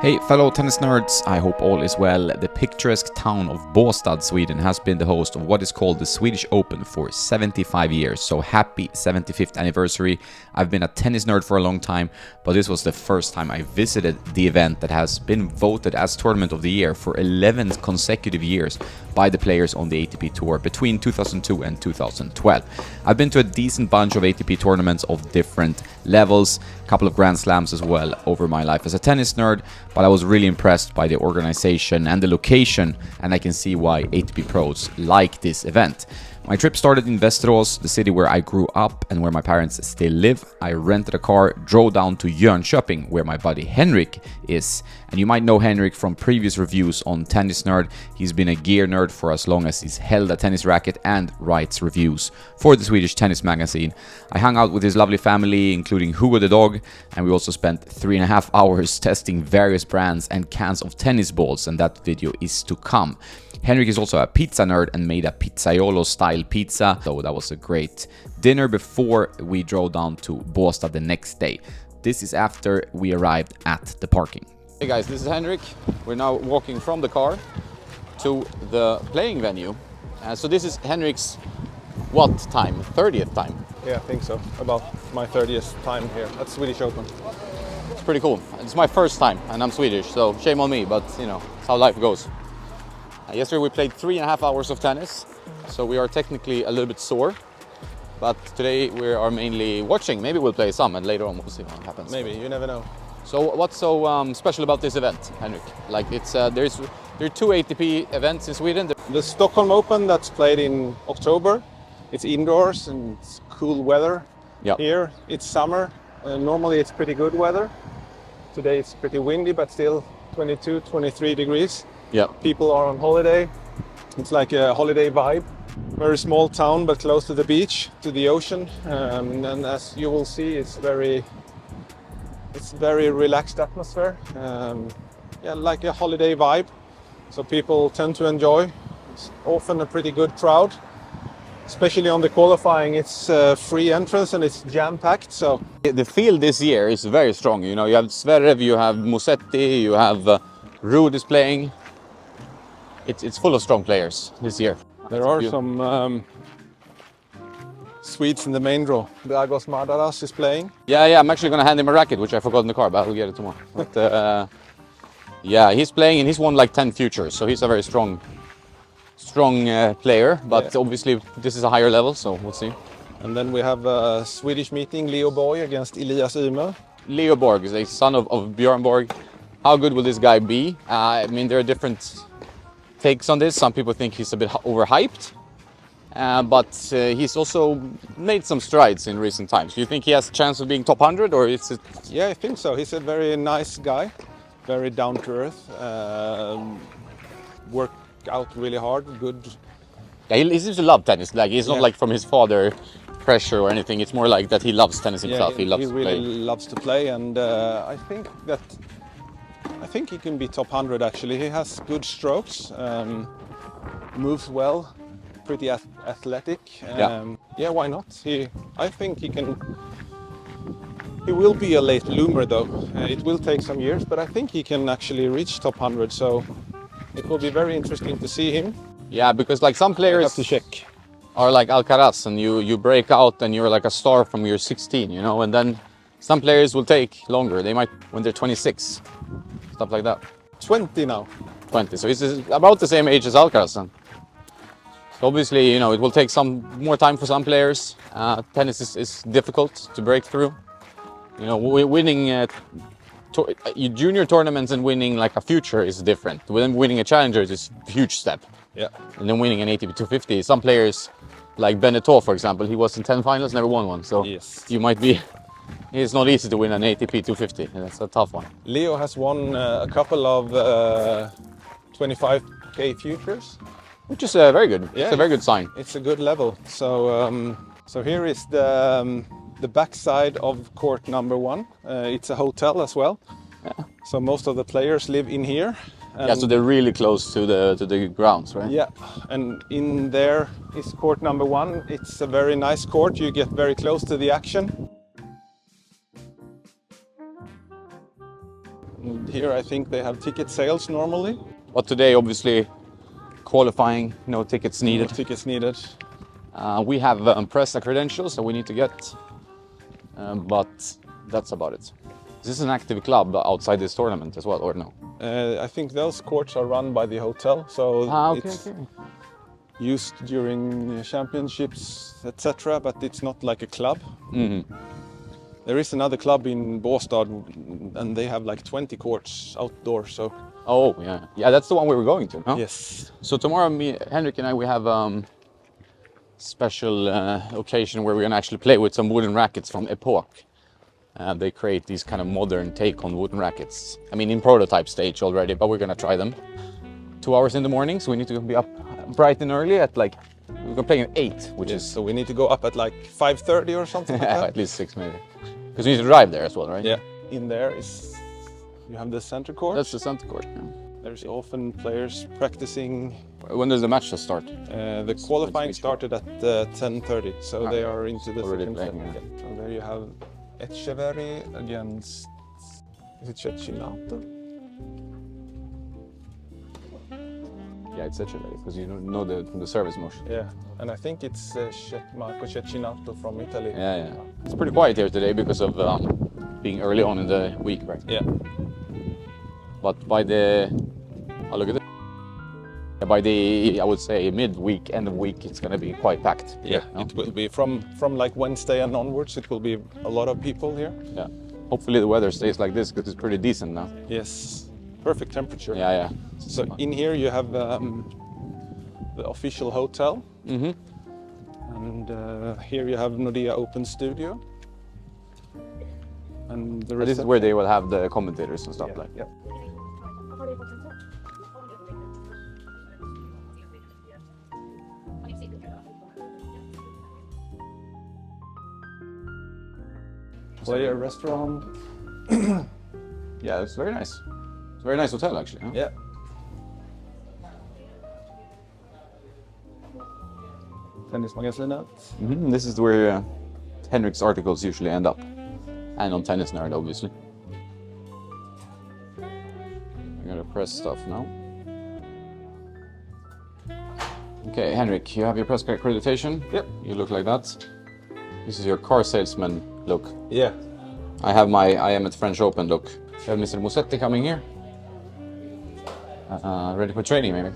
Hey fellow tennis nerds, I hope all is well. The picturesque town of Båstad, Sweden has been the host of what is called the Swedish Open for 75 years, so happy 75th anniversary. I've been a tennis nerd for a long time, but this was the first time I visited the event that has been voted as Tournament of the Year for 11 consecutive years by the players on the ATP Tour between 2002 and 2012. I've been to a decent bunch of ATP tournaments of different levels, a couple of Grand Slams as well over my life as a tennis nerd, but I was really impressed by the organization and the location, and I can see why ATP pros like this event. My trip started in Västerås, the city where I grew up and where my parents still live. I rented a car, drove down to Jönköping, where my buddy Henrik is. And you might know Henrik from previous reviews on Tennis Nerd. He's been a gear nerd for as long as he's held a tennis racket and writes reviews for the Swedish tennis magazine. I hung out with his lovely family, including Hugo the dog, and we also spent 3.5 hours testing various brands and cans of tennis balls, and that video is to come. Henrik is also a pizza nerd and made a pizzaiolo-style pizza, so that was a great dinner before we drove down to Båstad the next day. This is after we arrived at the parking. Hey guys, this is Henrik. We're now walking from the car to the playing venue. So this is Henrik's, what time? 30th time? Yeah, I think so. About my 30th time here at Swedish Open. It's pretty cool. It's my first time and I'm Swedish, so shame on me, but you know, it's how life goes. Yesterday we played 3.5 hours of tennis, so we are technically a little bit sore. But today we are mainly watching. Maybe we'll play some, and later on we'll see what happens. Maybe, you never know. So what's so special about this event, Henrik? Like there are two ATP events in Sweden. The Stockholm Open that's played in October. It's indoors and it's cool weather. Yep. Here it's summer. Normally it's pretty good weather. Today it's pretty windy, but still 22, 23 degrees. Yeah. People are on holiday. It's like a holiday vibe. Very small town, but close to the beach, to the ocean. And as you will see, it's very relaxed atmosphere. Yeah, like a holiday vibe. So people tend to enjoy. It's often a pretty good crowd. Especially on the qualifying, it's free entrance and it's jam-packed. So the field this year is very strong. You know, you have Zverev, you have Musetti, you have Ruud is playing. It's full of strong players this year. There are some Swedes in the main draw. Dragos Mardaras is playing. Yeah, I'm actually going to hand him a racket, which I forgot in the car, but I'll get it tomorrow. But yeah, he's playing and he's won like 10 futures, so he's a very strong player. But obviously this is a higher level, so we'll see. And then we have a Swedish meeting, Leo Borg against Elias Ymer. Leo Borg is a son of Björn Borg. How good will this guy be? I mean, there are different takes on this. Some people think he's a bit overhyped, but he's also made some strides in recent times. Do you think he has a chance of being top 100, or is it? Yeah, I think so. He's a very nice guy, very down to earth. Work out really hard, good. Yeah, he seems to love tennis. Like he's not like from his father pressure or anything. It's more like that he loves tennis himself. Yeah, he really loves to play, and I think he can be top 100 actually. He has good strokes, moves well, pretty athletic. Yeah, why not? I think he can. He will be a late bloomer though. It will take some years, but I think he can actually reach top 100. So it will be very interesting to see him. Yeah, because like some players have to check. Are like Alcaraz, and you break out and you're like a star from your 16, you know, and then some players will take longer. They might when they're 26. Stuff like that. 20 now. 20. So he's about the same age as Alcaraz. So obviously, you know, it will take some more time for some players. Tennis is difficult to break through. You know, winning junior tournaments and winning like a future is different. When winning a challenger is a huge step. Yeah. And then winning an ATP 250. Some players, like Beneteau, for example, he was in 10 finals, never won one. So you might be. It's not easy to win an ATP 250. That's a tough one. Leo has won a couple of 25k futures, which is very good. Yeah, it's a very good sign. It's a good level. So so here is the backside of court number 1. It's a hotel as well. Yeah. So most of the players live in here. Yeah, so they're really close to the grounds, right? Yeah, and in there is court number 1. It's a very nice court. You get very close to the action. Here I think they have ticket sales normally. But today, obviously, qualifying, no tickets No needed. tickets needed. We have press credentials that we need to get, but that's about it. Is this an active club outside this tournament as well, or no? I think those courts are run by the hotel, so it's used during championships, etc. But it's not like a club. Mm-hmm. There is another club in Båstad, and they have like 20 courts outdoor. So. Oh yeah, that's the one we were going to. No? Yes. So tomorrow, Henrik and I, we have special occasion where we're gonna actually play with some wooden rackets from Epoch. They create these kind of modern take on wooden rackets. I mean, in prototype stage already, but we're gonna try them. 2 hours in the morning, so we need to be up bright and early at like, we're gonna play at 8, which is... So we need to go up at like 5:30 or something like that? At least 6 maybe. Because we need to drive there as well, right? Yeah. In there is, you have the center court. That's the center court, yeah. There's often players practicing. When does the match start? The qualifying started at 10:30, so they are into the already second set. playing, yeah. So there you have Echeverry against, is it Cecchinato? Yeah, it's Echeverry, because you know the service motion. Yeah, and I think it's Marco Cecchinato from Italy. Yeah. It's pretty quiet here today because of being early on in the week, right? Yeah. But by the, look at it. By the, I would say, mid-week, end of week, it's going to be quite packed. Yeah, no? It will be from like Wednesday and onwards. It will be a lot of people here. Yeah. Hopefully the weather stays like this because it's pretty decent now. Yes, perfect temperature. Yeah. So in here you have the official hotel. Mm-hmm. And here you have Nordea Open Studio. And the This is where they will have the commentators and stuff like. Yeah. Player restaurant. Yeah, it's very nice. It's a very nice hotel actually. Huh? Yeah. Tennismagasinet. Mm-hmm. This is where Henrik's articles usually end up. And on Tennis Nerd, obviously. I'm gonna press stuff now. Okay, Henrik, you have your press accreditation. Yep. You look like that. This is your car salesman look. Yeah. I have my I am at French Open look. You have Mr. Musetti coming here. Ready for training, maybe.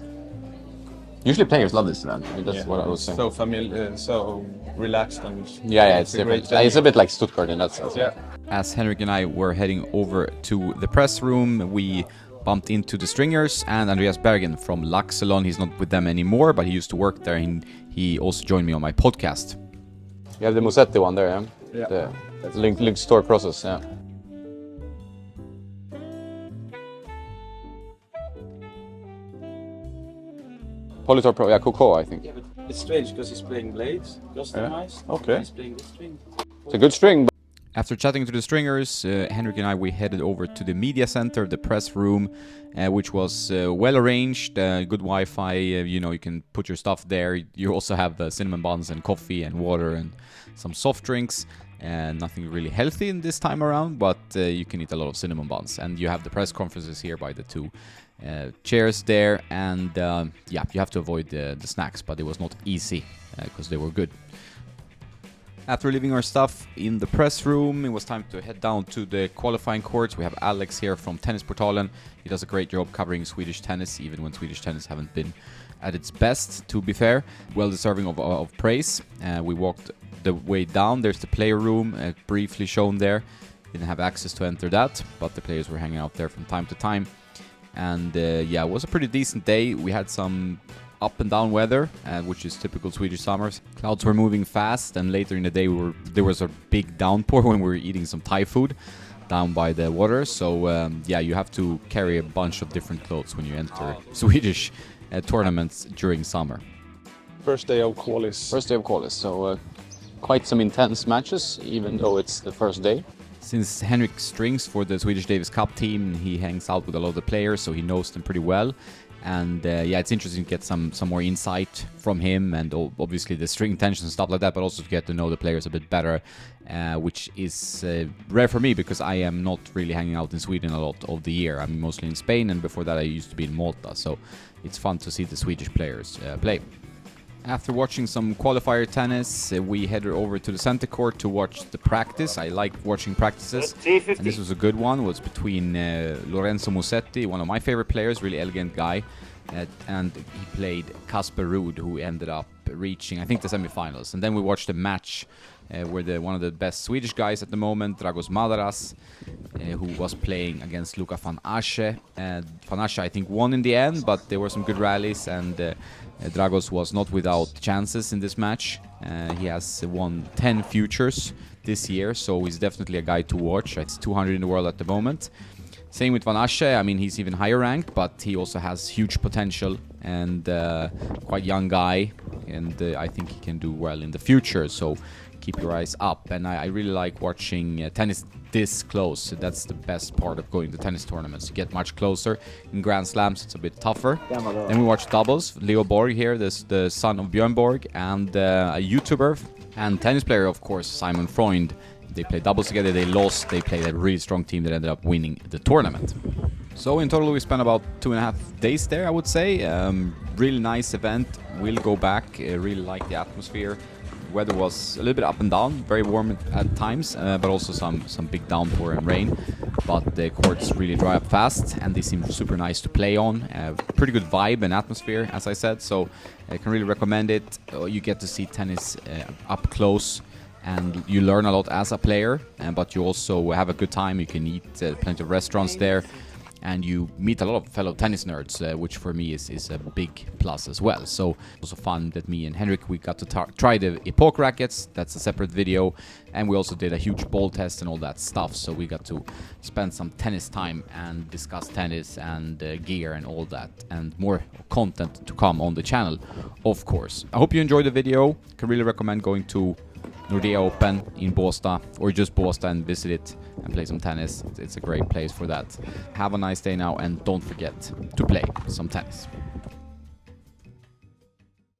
Usually players love this event. I mean, that's what I was saying. So familiar, so relaxed and. Yeah, it's different. It's a bit like Stuttgart in that sense. Yeah. As Henrik and I were heading over to the press room, we bumped into the Stringers and Andreas Bergen from Laxalon. He's not with them anymore, but he used to work there and he also joined me on my podcast. You have the Musetti one there, yeah? Yeah. The link store process, yeah. Polytor Pro, yeah, Coco, I think. Yeah, but it's strange because he's playing blades, customized. Okay. He's playing this string. It's a good string. After chatting to the Stringers, Henrik and I, we headed over to the media center, the press room, which was well arranged, good Wi-Fi, you can put your stuff there. You also have cinnamon buns and coffee and water and some soft drinks. Nothing really healthy in this time around, but you can eat a lot of cinnamon buns. And you have the press conferences here by the two chairs there. And yeah, you have to avoid the snacks, but it was not easy because they were good. After leaving our stuff in the press room, it was time to head down to the qualifying courts. We have Alex here from Tennisportalen. He does a great job covering Swedish tennis, even when Swedish tennis haven't been at its best, to be fair. Well deserving of praise. We walked the way down. There's the player room, briefly shown there. Didn't have access to enter that, but the players were hanging out there from time to time. And yeah, it was a pretty decent day. We had some up and down weather, which is typical Swedish summers. Clouds were moving fast, and later in the day there was a big downpour when we were eating some Thai food down by the water. So yeah, you have to carry a bunch of different clothes when you enter Swedish tournaments during summer. First day of qualis. First day of qualis, so quite some intense matches, even though it's the first day. Since Henrik strings for the Swedish Davis Cup team, he hangs out with a lot of the players, so he knows them pretty well. And yeah, it's interesting to get some more insight from him, and obviously the string tension and stuff like that, but also to get to know the players a bit better, which is rare for me because I am not really hanging out in Sweden a lot of the year. I'm mostly in Spain, and before that I used to be in Malta, so it's fun to see the Swedish players play. After watching some qualifier tennis, we headed over to the center court to watch the practice. I like watching practices, and this was a good one. It was between Lorenzo Musetti, one of my favorite players, really elegant guy, and he played Casper Ruud, who ended up reaching, I think, the semifinals. And then we watched a match where one of the best Swedish guys at the moment, Dragos Madaras, who was playing against Luca van Asche. Van Asche, I think, won in the end, but there were some good rallies, and Dragos was not without chances in this match. He has won 10 futures this year, so he's definitely a guy to watch. It's 200 in the world at the moment. Same with Van Asche. I mean, he's even higher ranked, but he also has huge potential, and quite young guy, and I think he can do well in the future, so keep your eyes up. And I really like watching tennis this close. That's the best part of going to tennis tournaments. You get much closer. In Grand Slams, it's a bit tougher. Then we watch doubles. Leo Borg here, the son of Björn Borg, and a YouTuber and tennis player, of course, Simon Freund. They played doubles together, they lost, they played a really strong team that ended up winning the tournament. So in total we spent about 2.5 days there, I would say. Really nice event, we'll go back, really like the atmosphere. Weather was a little bit up and down, very warm at times, but also some big downpour and rain. But the courts really dry up fast, and they seem super nice to play on. Pretty good vibe and atmosphere, as I said, so I can really recommend it. You get to see tennis up close, and you learn a lot as a player, but you also have a good time. You can eat plenty of restaurants there, and you meet a lot of fellow tennis nerds, which for me is a big plus as well. So it was also fun that me and Henrik, we got to try the Epoch rackets. That's a separate video, and we also did a huge ball test and all that stuff, so we got to spend some tennis time and discuss tennis and gear and all that, and more content to come on the channel, of course. I hope you enjoyed the video. Can really recommend going to Nordea Open in Båstad, or just Båstad, and visit it and play some tennis. It's a great place for that. Have a nice day now, and don't forget to play some tennis.